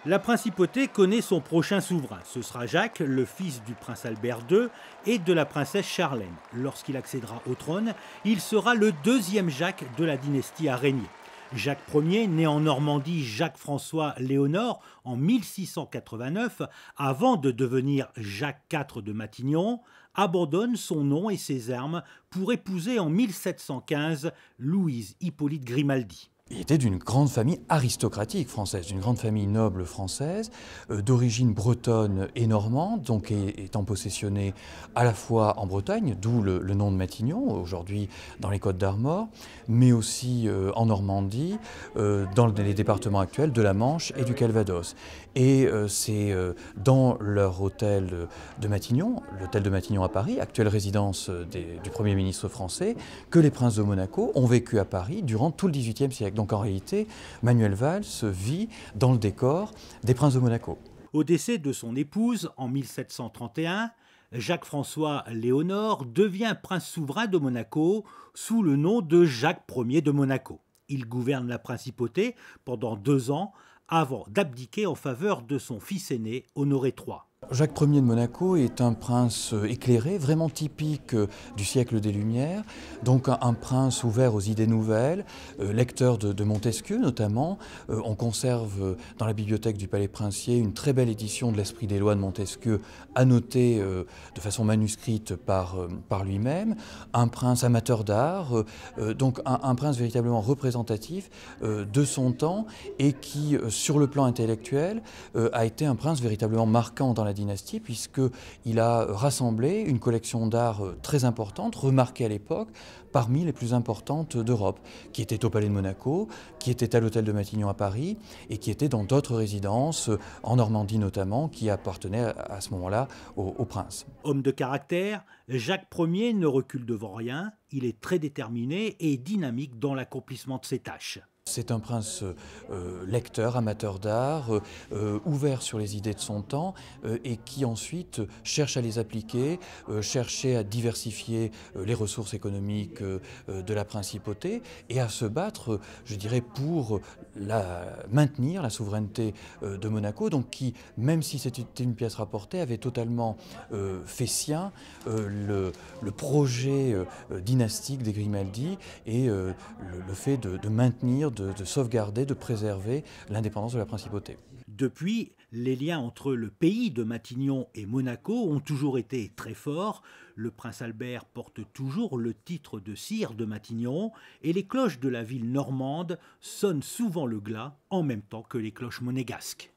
La principauté connaît son prochain souverain. Ce sera Jacques, le fils du prince Albert II et de la princesse Charlène. Lorsqu'il accédera au trône, il sera le deuxième Jacques de la dynastie à régner. Jacques Ier, né en Normandie Jacques-François Léonard en 1689, avant de devenir Jacques IV de Matignon, abandonne son nom et ses armes pour épouser en 1715 Louise Hippolyte Grimaldi. Il était d'une grande famille aristocratique française, d'une grande famille noble française, d'origine bretonne et normande, donc étant possessionné à la fois en Bretagne, d'où le nom de Matignon, aujourd'hui dans les Côtes d'Armor, mais aussi en Normandie, dans les départements actuels de la Manche et du Calvados. Et c'est dans leur hôtel de Matignon, l'hôtel de Matignon à Paris, actuelle résidence du Premier ministre français, que les princes de Monaco ont vécu à Paris durant tout le XVIIIe siècle. Donc en réalité, Manuel Valls vit dans le décor des princes de Monaco. Au décès de son épouse en 1731, Jacques-François Léonard devient prince souverain de Monaco sous le nom de Jacques Ier de Monaco. Il gouverne la principauté pendant 2 ans avant d'abdiquer en faveur de son fils aîné Honoré III. Jacques Ier de Monaco est un prince éclairé, vraiment typique du siècle des Lumières, donc un prince ouvert aux idées nouvelles, lecteur de Montesquieu notamment. On conserve dans la bibliothèque du Palais Princier une très belle édition de l'Esprit des lois de Montesquieu, annotée de façon manuscrite par lui-même. Un prince amateur d'art, donc un prince véritablement représentatif de son temps et qui, sur le plan intellectuel, a été un prince véritablement marquant dans la dynastie, puisqu'il a rassemblé une collection d'art très importante, remarquée à l'époque, parmi les plus importantes d'Europe, qui était au Palais de Monaco, qui était à l'hôtel de Matignon à Paris, et qui était dans d'autres résidences, en Normandie notamment, qui appartenaient à ce moment-là au prince. Homme de caractère, Jacques Ier ne recule devant rien, il est très déterminé et dynamique dans l'accomplissement de ses tâches. C'est un prince lecteur, amateur d'art, ouvert sur les idées de son temps et qui ensuite cherche à les appliquer, cherchait à diversifier les ressources économiques de la principauté et à se battre, je dirais, pour maintenir la souveraineté de Monaco, donc qui, même si c'était une pièce rapportée, avait totalement fait sien le projet dynastique des Grimaldi et le fait de maintenir, de sauvegarder, de préserver l'indépendance de la principauté. Depuis, les liens entre le pays de Matignon et Monaco ont toujours été très forts. Le prince Albert porte toujours le titre de sire de Matignon et les cloches de la ville normande sonnent souvent le glas en même temps que les cloches monégasques.